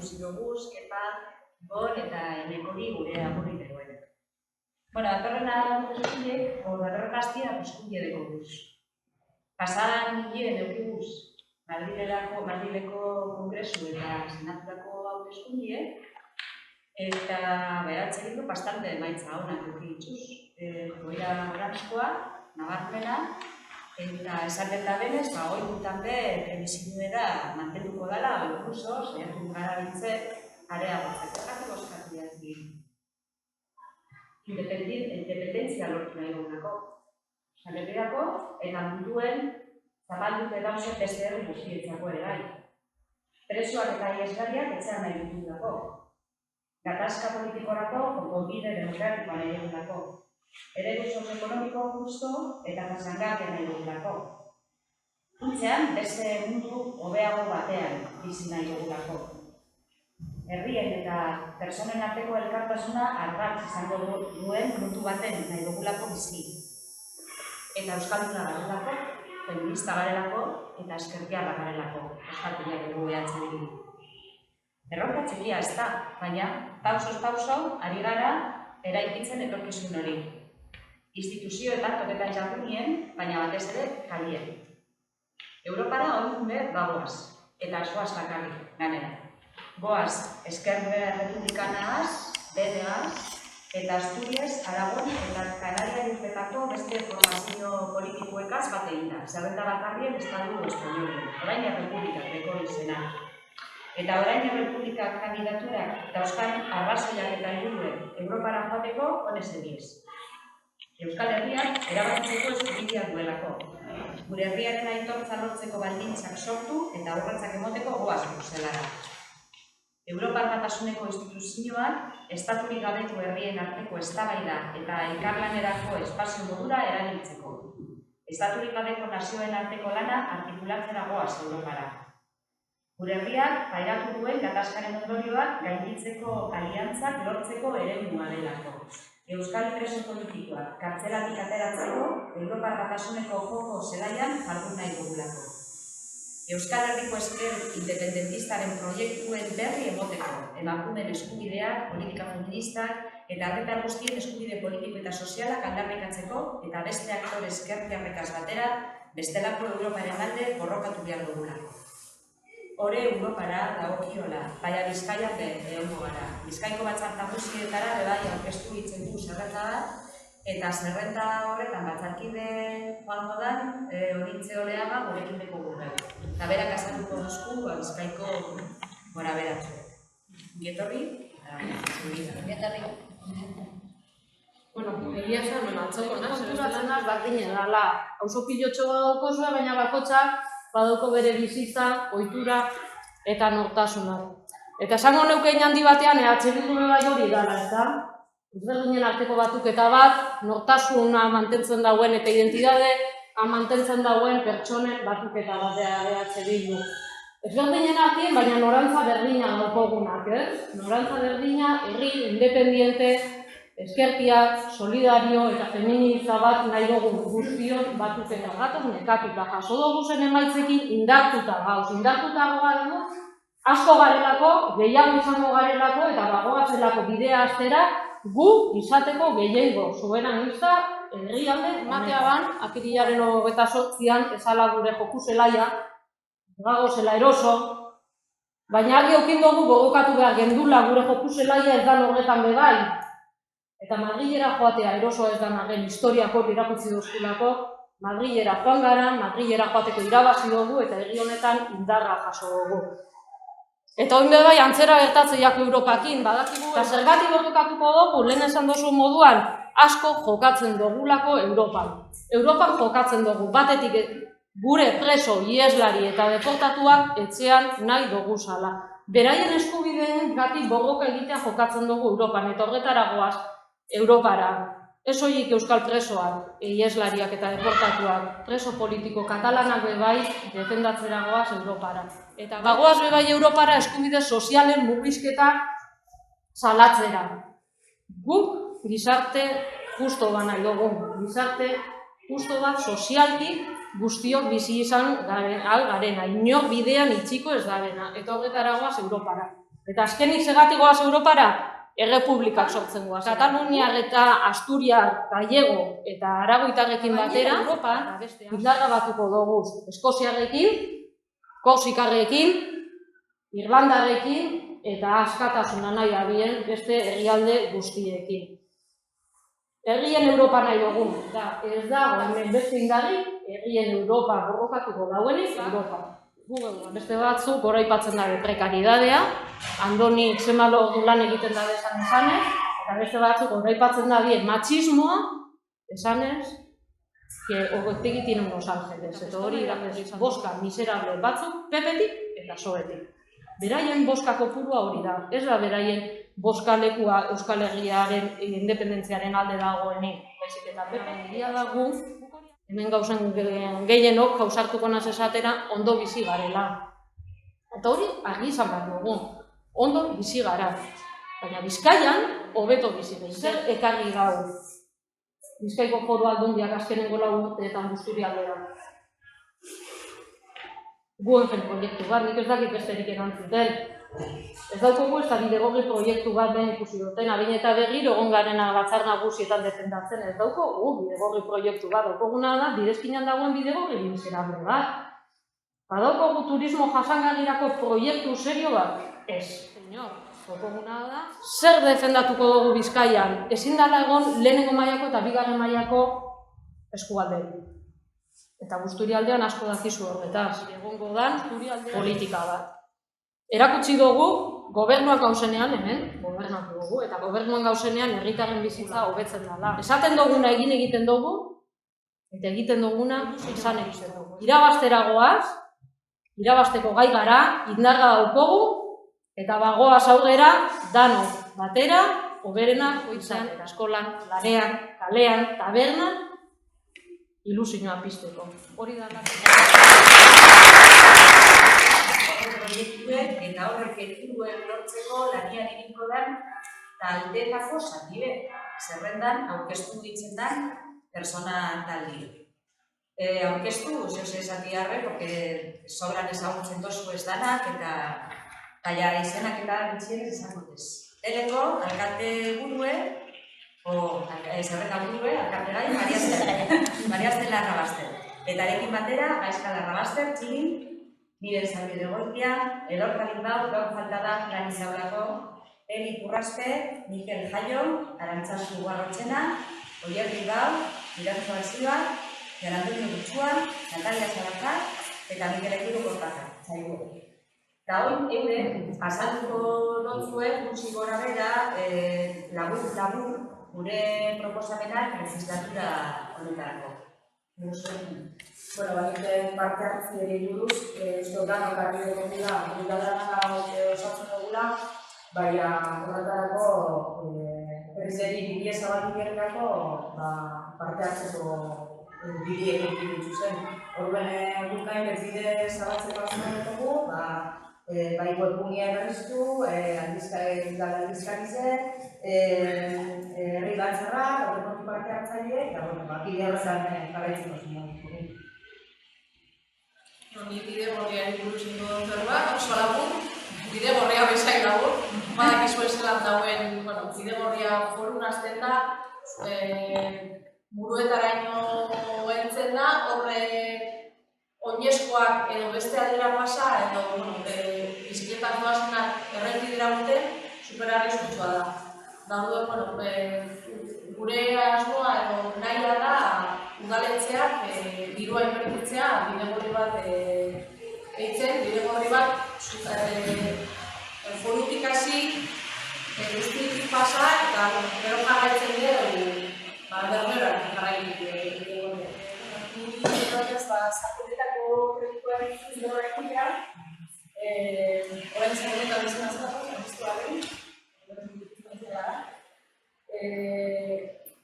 ikusi dugu, Kepa, Bon eta Enekori gure agurritekoen. Datorren hastia hauteskunde buruz. Pasadan hilean edukiguz Madrileko Kongresu eta Senaturako hauteskunde, eta beratzeko bastante emaitza onak eduki dituz. Joera oranzkoa, nabarmena, eta esaten da benez, oindutan be, premisinuera mantenduko dela, incluso, saiatu gara bintzen, areagotzeko. Zergatik bozkatu diatzi. Independentzia lortu nahi dugulako. Salerriako, eta munduen zapaldute dauze beste herri guztietzako ere bai. Presoak eta iesgariak etxean nahi dugulako. Gatazka politikorako, konponbide demokratikoa nahi dugulako. Eredu sozioekonomiko justo eta jasangarria nahi dugulako. Funtsean, beste mundu hobeago batean bizi nahi dugulako. Herrien eta personen arteko elkartasuna ardatz izango duen mundu baten nahi dugulako bizi. Eta euskalduna garelako, feminista garelako eta eskertiarra garelako. Euskaldunak dugu behatzen. Erronka txikia ez da, baina pausoz pauso ari gara eraikitzen etorkizun hori. Instituzioetan toketan jardunien, baina batez ere kalien. Europara oindun behar bagoaz, eta askoaz bakarrik ganera. Goaz, Esquerra Republikanaz, BDaz, eta Asturias, Aragon eta Kanaria urtetako beste formazio politikoekaz bat egin da. Zerrenda bakarrien Estadu Espainolien, orain Errepublikak deko izena. Eta orain Errepublikak kandidaturak dauzkan arrazoiak eta helburuek Europara joateko honez egiez. Euskal Herriak erabakitzeko eskubidea duelako. Gure herriaren aitortza lortzeko baldintzak sortu eta urratsak emoteko goaz Bruselara. Europar Batasuneko instituzioak estaturik gabeko herrien arteko eztabaida eta elkarlanerako espazio modura erabiltzeko. Estaturik gabeko nazioen arteko lana artikulatzera goaz Europara. Gure herriak pairatu duen gatazkaren ondorioak gainditzeko aliantzak lortzeko eremua delako. Euskal preso politikoak kartzelatik ateratzeko Europar Batasuneko joko zelaian jardun nahi dugulako. Euskal Herriko esker independentistaren proiektuen berri emoteko, emakumeen eskubideak, politika feministak eta herritar guztien eskubide politiko eta sozialak aldarrikatzeko eta beste aktore eskertiarrekaz batera bestelako Europaren alde borrokatu behar dugulako. Hore Europara dagokiola, baina Bizkaian egongo gara. Bizkaiko batzar nagusietara bebai aurkeztu hitzen du zerrenda bat, eta zerrenda horretan batzarkide joango da, Orintze Oleaga gurekin deko gure. Eta berak azalduko duzku Bizkaiko gora beratzu. Gietorri? Gietorri. Egia esan, atzoko konturatzen az, bardinen dala. Auzo pilotxo badaukozue, baina bakotxak badauko bere bizitza, ohitura eta nortasuna. Eta esango neukein handi batean, Bildu bai hori dala, eta ezberdinen arteko batuketa bat, nortasuna mantentzen dauen eta identidadea mantentzen dauen pertsonen batuketa batea Bildu. Ezberdinen artean, baina norantza berdina daukogunak, Norantza berdina, herri independiente, eskertiak, solidario eta feminitza bat nahi dugun guztion batuketa gatoz nekatuta. Jaso dugu zen emaitzekin indartuta gauz. Indartuta gara asko garelako, gehiago izango garelako eta bagoazelako bidea astera gu izateko gehiengo soberanista herrialde ematea ban, apirilaren 28an ezala gure joku zelaia, gago zela eroso, baina argi eukin dugu gogokatu behar gendula gure joku zelaia ez da horretan begai. Eta Madrilera joatea eroso ez da nagen historiako irakutsi duzkulako, Madrilera joan gara, Madrilera joateko irabazi dugu eta herri honetan indarra jaso dugu. Eta oin bai antzera gertatzeiak Europakin, badakigu, eta zergatik borrokatuko dugu, lehen esan duzu moduan, asko jokatzen dugulako Europan. Europan jokatzen dugu, batetik gure preso, ieslari eta deportatuak etxean nahi dugu zala. Beraien eskubideen gatik borroka egitea jokatzen dugu Europan, eta horretara goaz Europara. Ez horiek euskal presoak, ieslariak eta deportatuak, preso politiko katalanak bebai defendatzera goaz Europara. Eta bagoaz bebai Europara eskubide sozialen murrizketa salatzera. Guk gizarte justo bat nahi dugu, gizarte justo bat sozialki guztiok bizi izan garena, inor bidean itxiko ez garena, eta horretara goaz Europara. Eta azkenik segatik goaz Europara, errepublikak sortzen goaz. Kataluniar eta Asturiar, Gallego eta Aragoitarrekin batera, indarra batuko dugu Eskoziarrekin, Korsikarrekin, Irlandarekin eta askatasuna nahi dabien beste herrialde guztiekin. Herrien Europa nahi dugu, ez dago hemen beste indarrik, herrien Europa borrokatuko dauenik Europa. Beste batzuk goraipatzen dabe prekaridadea, Andoni zemalo ordu lan egiten dabe esanez, eta beste batzuk goraipatzen dabe matxismoa, esanez, que horretik tiene unos ángeles, eta hori boska miserable batzuk, pepetik eta soetik. Beraien boska kopurua hori da, ez da beraien boska lekua Euskal Herriaren independentziaren alde dagoenik, baizik eta pepetia dago, hemen gauzen gehienok jausartuko naz esatera ondo bizi garela. Eta hori argi izan behar dugu, ondo bizi gara. Baina Bizkaian hobeto bizi gara. Zer ekarri gau Bizkaiko Foru Aldundiak azkenengo 4 urteetan Busturialdera. Guggenheim proiektu bat, nik ez dakit besterik erantzuten. Ez daukogu ez da bidegorri proiektu bat den ikusi duten, abin eta berriro egon garena batzar nagusietan defendatzen, ez daukogu bidegorri proiektu bat, daukoguna da, bidezkinan dagoen bidegorri miserable bat. Badaukogu turismo jasangarrirako proiektu serio bat? Ez, senyor, daukoguna da. Zer defendatuko dugu Bizkaian? Ezin dela egon lehenengo mailako eta bigarren mailako eskualderik. Eta Busturialdean asko dakizu horretaz, egongo dan politika bat. Erakutsi dugu, gobernuak gauzenean hemen, gobernatu dugu, eta gobernuan gauzenean herritarren bizitza hobetzen dela. Esaten duguna egiten dugu, eta egiten duguna izan egiten dugu. Irabaztera goaz, irabazteko gai gara, indarra daukogu, eta bagoaz aurrera, danok batera, hoberenak izan, eskolan, lanean, kalean, tabernan, ilusioa pizteko. Hori da proiektuek eta horrek helburuen lortzeko lanian egingo den taldetako zati zerrendan aurkeztu ditzen den persona taldi. Aurkeztu, zehose zati harre, porque sobran ezagutzen dozu ez danak eta izenak eta bitxien ez izango dez. Teleko, alkate burue, zerrenda burue, alkate gai, Maria Estela Rabazter. Eta erekin batera, Gaizka Rabazter, txilin, Miren Zalbide Goitia, Elorka Limbau, gaur falta da lan izaurako, Eli Kurraspe, Mikel Jaio, Arantzazu Guarrotxena, Oier Limbau, Miratzu Alzioa, Antonio Gutxua, Natalia Zabarka, eta Mikel Ekiru Kortaka, zaigu. Eta hori, eure, pasatuko dotzuen, gutxi gora bera, labur, gure proposamenak legislatura honetarako. Bueno, baina parte hartzieri buruz, danok argi dugula, unitatean osatzen dugula, baina horretarako berrizeri bidea zabaldikerrako parte hartzeko bidea egin dituzten. Horben gulkain bide zabaltzeko azten dugu, bai webgunia berriztu, aldizkarize, herri galtzerra, horrekotu parte hartzaile, eta bide horretan jarraitzeko zuen. Ni bide gorriari buruz ingo dut zerbait, oso lagun, bide gorria bezain lagun, badakizu ezelan dauen, bide gorria forun hasten da, muruetaraino entzen da, horre oinezkoak edo beste aldera pasa, edo bizikletan doazenak errepidera dute, superarriskutsua da. Daude, gure asmoa edo nahia da udaletxeak dirua inbertitzea bidegorri bat eitzen, bidegorri bat forutik hasi, guztitik pasa eta gero jarraitzen dugu berberak jarraitzen bidegorri. Zapotetako proiektuaren izan dira, orain zapotetan izan azkatu, zapotetuaren,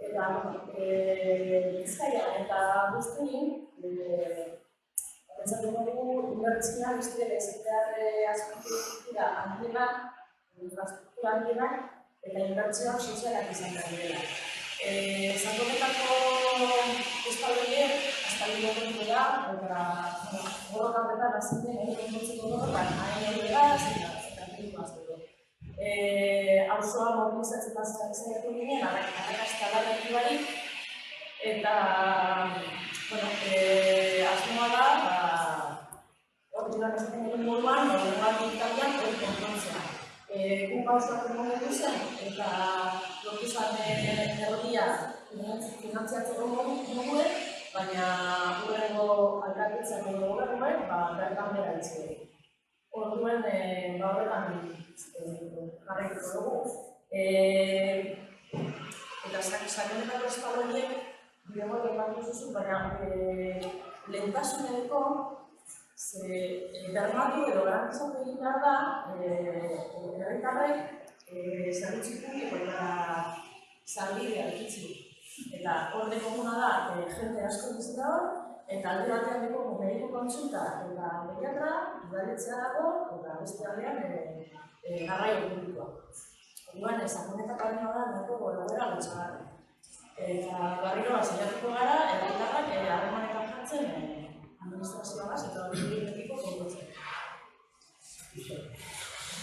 eta Bizkaia eta guztien, pentsatu dugu inbertzioa guztien ezetear azpiegitura handienak, infrastruktura handienak, eta inbertzioak sozialak izan behar dira. Zapotetako estaldoiek, estaldo kontu da, eta gorrokapetan aziten egin kontzeko gorrokan, hain hori da, eta egin mazteko. auzoa mobilizatzen saiatu ginen, arrakasta barik, eta asmoa da, ordura esaten egin moduan, horregatik taldean hori konfrontzea. Guk auzoak egon zen, eta lortu zen erdia finantziatzeko moduen, baina hurrengo alkatetzak edo gobernuek bertan bera ditzea. Orduen horretan jarraituko dugu. Eta sakonetako espaloiek bidegoak epatu zuzu, baina lehentasuneko bermatu edo garantizatu egin behar da herritarrek zerbitzu publiko eta sarbidea ikitzi. Eta horre komuna da, jende asko bizita hor, eta alde batean deko mediko kontsulta eta pediatra, udaletxea dago, eta beste aldean garraio publikoa. Orduan, sakonetako aldean da, nahiko egoera gutxagarri. Eta barriro saiatuko gara, herritarrak harremanetan jartzen administrazioagaz eta horiekiko kontutzen.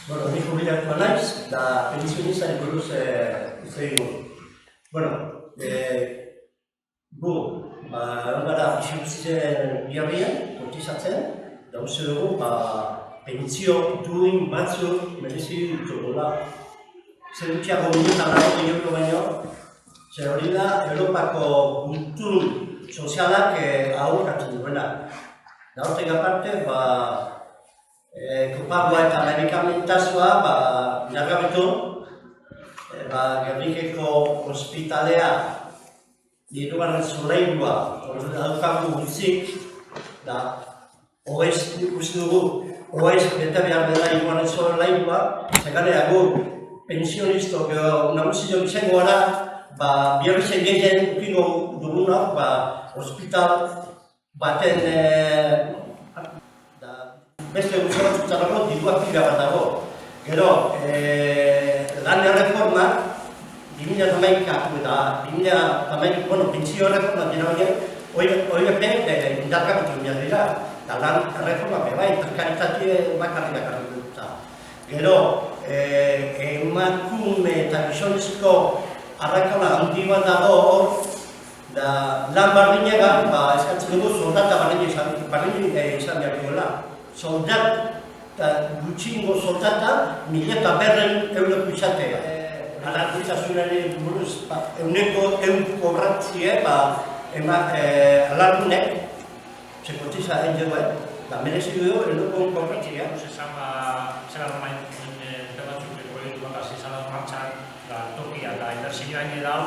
Bueno, nik bilatuko naiz, da pensionistari buruz hitz egingo. Bueno, gu, gara pixutzen biharrian, kotizatzen, da uste dugu, pentsio duin batzuk merezi ditugula. Zer gutxiago minutan euro baino, zer hori da Europako kultur sozialak aurkatzen duena. Da hortek aparte, kopagoa eta medikamentazioa inargabetu, Gernikeko ospitalea hirugarren solairua daukagu gutxik, da oez ikusi dugu, oez bete behar dela hirugarren solairua, zekaneago pensionistok nagusio izango gara, biarrizen gehien ukingo duguna, ospital baten beste gutxo batzutarako diruak pila bat dago. Gero, lan erreforma, 2008 eta 2008, pentsio erreforma dira horiek, OIP indarkabetu behar dira. Eta lan erreforma bebai, prekaritatea bakarrik dut. Gero, emakume eta gizonezko arrakala handi bat dago hor, lan bardinega, eskatzen dugu soldata bardin izan behar duela. Gutxingo soldata, 1.200 euroko izatea. Alarguntzasunari buruz, euneko kobratzie, alargunek, sekotziza egin duen, merezi du euneko kobratzia. Esan zer arromain batzuk proiektu bat hasi izan martxan, tokia eta inbertsioa egin dau,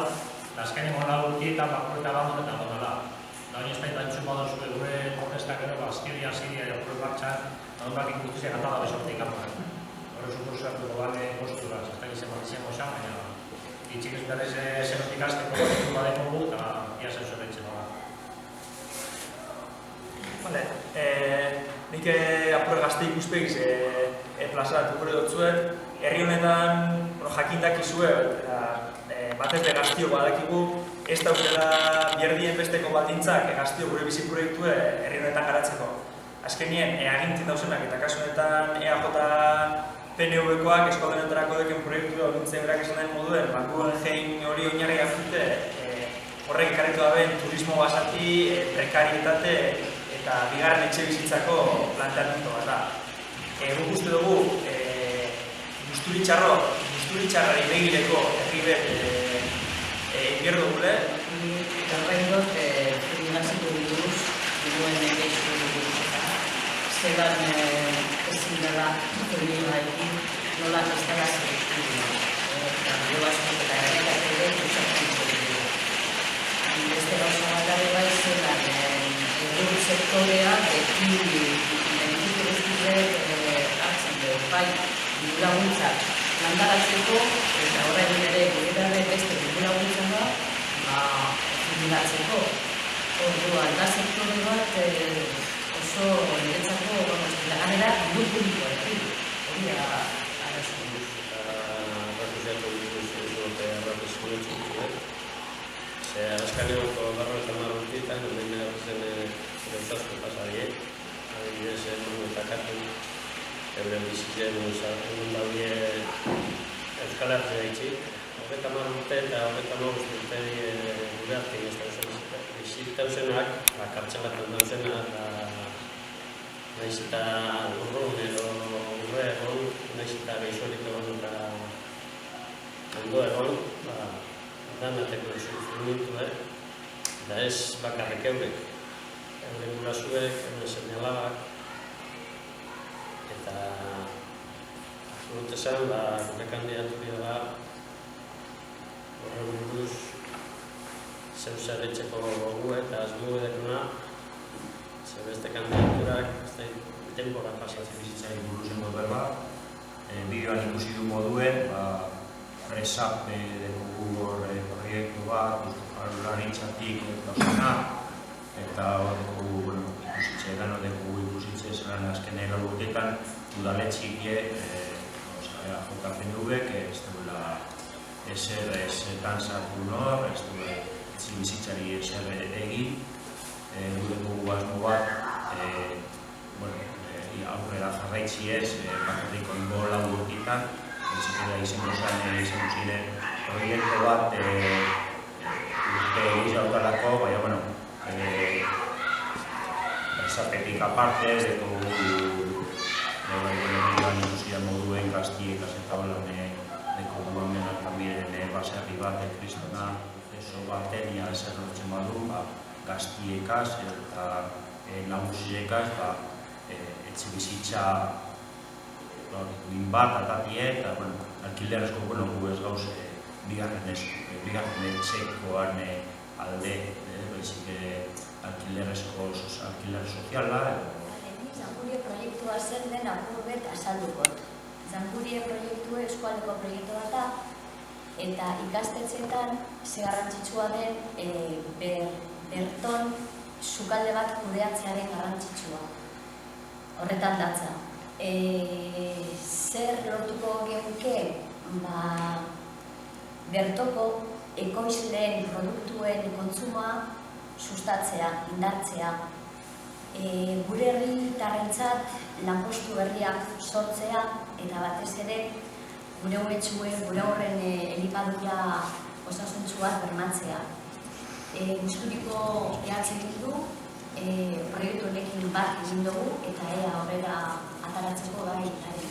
eta azkenengo urtietan bakoita bat eta dela. Hori ez da entzun badozu gure protestak ere, Siria jokuru martxan, hondak ikustizia gata da besortik kanpoan. Hori suposuatuko bane postura, ez da izango xan, baina itxik ez berez zerotik azteko postura badekogu eta ia zen zorretxe bada. Vale, nik apure gazte ikuspegiz plazaratu gure dutzuet. Herri honetan jakindakizue, batez de gaztio badakigu, ez daukela bierdien besteko baldintzak gaztio gure bizi proiektue herri honetan garatzeko. Azkenien, agintzen dauzenak eta kasu honetan EAJ PNV-koak eskualdenetarako deken proiektu baldintzen berak esan den moduen, Guggenheim hori oinarri hartute, horrek ekarritu daben turismo basati, prekarietate eta bigarren etxe bizitzako planteamendu bat da. Guk uste dugu, guzturitxarrari begireko herri bet egin dugule. Garraindot, fumigaziko buruz, duen egeizu buruz eta zelan ezin dela fumigaikin nola ez dela selektiboa. Eta gero asko eta errekak ere usatzen dugu. Beste gauza bat ere bai zelan egur sektorea beti benefitu guztiek hartzen dugu. Bai, laguntzak landaratzeko eta horrein ere gure beste laguntzen da fumigatzeko. Orduan, da sektore bat oso niretzako ganera mundu publikoekin. Hori da arazo. Arrazoiako buruz ez dute arrazoizko txuntzuek. Azkaneoko barro eta marrutietan, hemen zen gauzazko pasadiek. Adibidez, eta katu euren bizitzen egun daudie Euskal Herria itxik. 30 urte eta 35 urte gure artean ez da bizitauzenak, kartxelatzen dauzenak, nahiz eta urrun edo urre egon, nahiz eta gaixorik egon eta ondo egon, danateko sufrimentu, eta ez bakarrik eurek. Euren gurasuek, euren seme-alabak, eta absolut esan, gure kandidatu dira horren buruz zeu zer etxeko gogu eta azgu edekuna, ze beste kandidaturak, denbora pasatzen bizitzari buruz eno berba. Bideoan ikusi du moduen, presap dekogu proiektu bat, Jaurlaritzatik dauzena, eta dekogu ikusitze gano, dekogu ikusitze zelan azken urteetan udaletxik JPNV-ek ez duela ezer tantzatu nor, ez duela bizitzari ezer egin, dugu asmo bat, aurrera jarraitzi ez, bakarrik oingo lau urteetan, entzikera izango ziren proiektu bat urte egizautalako, baina, esapetik aparte, Begoan ikusian moduen gaztiekaz eta holan dekogu hemenak tambiren baserri bat kristona eso batenia eserrotzen badu gaztiekaz eta nagusiekaz etxe bizitza bat atatie eta alkilerezko gu ez gauz bigarren etxekoan alde alkilerezko alkiler soziala. Zangurie proiektua zer den apurbet azaldukot. Zangurie proiektua eskualdeko proiektu bat da, eta ikastetxeetan ze garrantzitsua den berton sukalde bat kudeatzearen garrantzitsua. Horretan datza. Zer lortuko genuke bertoko ekoizleen produktuen kontsumoa sustatzea, indartzea. Gure herritarrentzat lanpostu berriak sortzea eta batez ere gure gure horren elikadura osasuntsua bermatzea. Guzturiko egin du, proiektu honekin bat egin dugu eta ea horrela ataratzeko gai ari.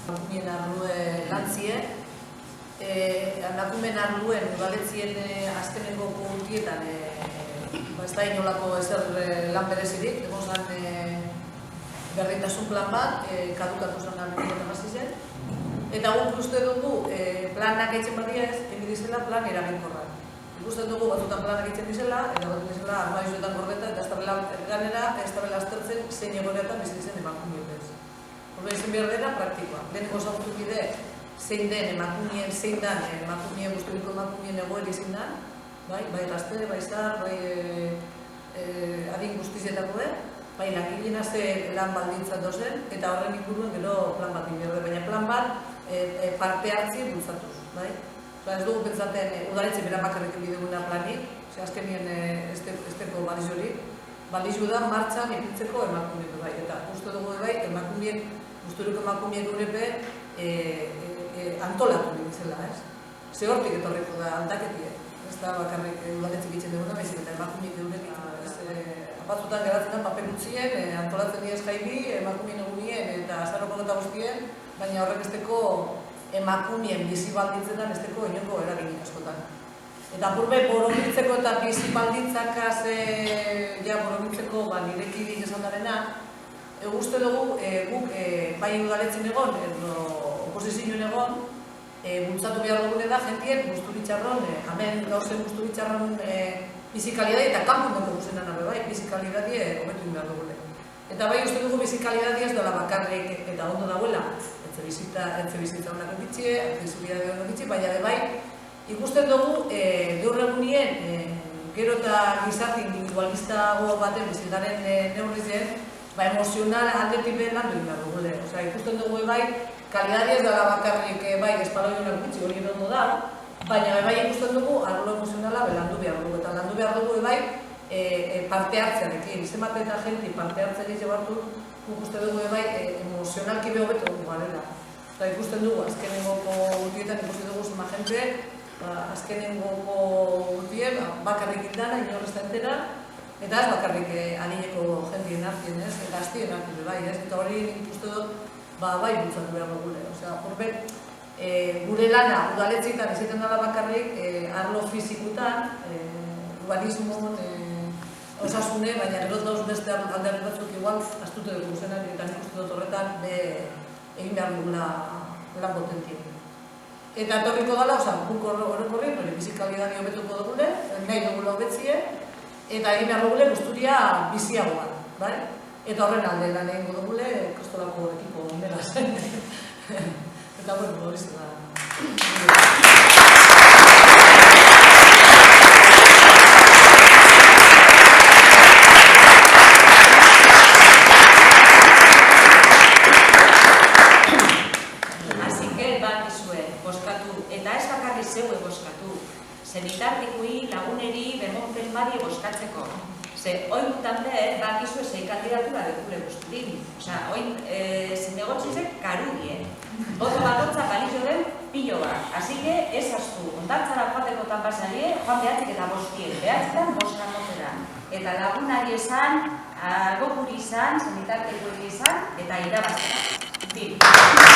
Emakumeen arlue lantzie, emakumeen arluen udaletzien azkeneko urtietan ez da inolako ezer lan berezirik, egon zen berdintasun plan bat, kadukatu zen zen. Eta guk uste dugu planak egiten badia ez, egin dizela plan eraginkorra. Ikusten dugu batzutan planak egiten dizela, eta bat dizela armaizuetan gordeta, eta ez da bela aztertzen zein egoretan bizitzen emakumeak ez. Horre izan behar dela praktikoa. Lehenko zagutu bide zein den emakumeen, zein den emakumeen, guzturiko emakumeen egoeri zein den, bai gazte, bai zar, bai adin guztizetako bai langileen ze lan baldintza dozen, eta horren inguruen gero plan bat inberde, baina plan bat parte hartzi bultzatuz, bai? Ez dugu pentsaten udaletxe bera bakarrik bideguna planik, azkenien esteko balizorik, balizu da martxan ipintzeko emakumeak bai, eta uste dugu bai, emakumeak, guzturiko emakumeak gurepe antolatu ditzela, ez? Ze hortik etorriko da aldaketie. Ez da bakarrik udaletxik itzen duguna, baizik eta emakumeak eurek apatzutan geratzen da paper utzien, antolatzen diaz jaibi, emakumeen egunien eta azarroko eta guztien, baina horrek esteko emakumeen bizi baldintzetan esteko inoko eraginik askotan. Eta apurbe borobiltzeko eta bizi baldintzakaz borobiltzeko nirekidik esan darena, uste dugu guk bai udaletzen egon, oposizioen egon, bultzatu behar dugune da, jentien guzturitxarron, hemen gauzen guzturitxarron bizikalidadi eta kanpun dugu guzenan abe bai, bizikalidadi hobetu behar dugune. Eta bai uste dugu bizikalidadi ez dola bakarrik eta ondo dagoela, etxe bizitza honak egitxe, etxe bizibidade honak egitxe, baina bai ikusten dugu gaur egunien gero eta gizarte individualistago baten bizitaren neurrizen, emozional aldetik behar lan duen behar dugule. Ikusten dugu bai, kalidadi ez dela bakarrik bai espaloi honak egitxe hori ondo da, baina bai ikusten dugu arlo emozionala landu behar dugu, eta landu behar dugu bai parte hartzearekin, zenbat eta jenti parte hartzeari zebartu, guk uste dugu bai emozionalki behobetu dugu garela. Eta ikusten dugu, azkenengoko urtietan ikusten dugu zema jente, azkenengoko urtien bakarrik indana, inorrez da entera, eta ez bakarrik adineko jentien hartien ez, eta aztien hartien bai, ez, eta hori nik uste dut, bai bultzatu behar gure. Osea, horben, gure lana udaletxeetan izaten dela bakarrik, arlo fizikutan, urbanismo, osasune, baina gero dauz beste alderdi batzuk igual astute dugu zenak, eta nik uste dut horretan egin behar dugula lan potentien. Eta etorriko dala, guk horrekorri, bizikalidadi hobetuko dugule, nahi dugula hobetzie, eta egin behar dugule guzturia biziagoa, bai? Eta horren alde lan egingo dugule, kastolako ekipo ondela zen. Eta bueno, hori zen da. Zenitartikui laguneri bemonten bari boskatzeko. Ze, oin gutan behar, bakizue zei kandidatura dekule guzturin. Osa, oin zinegotzizek karudien. Boto bakotza balizio den pilo bat. Así que, ez astu, ondartzara joatekotan basarie, joan behatzik eta bostien. Behatzitan boskan motera. Eta lagunari esan, gokuri izan, zenitartikuri izan, eta irabazera.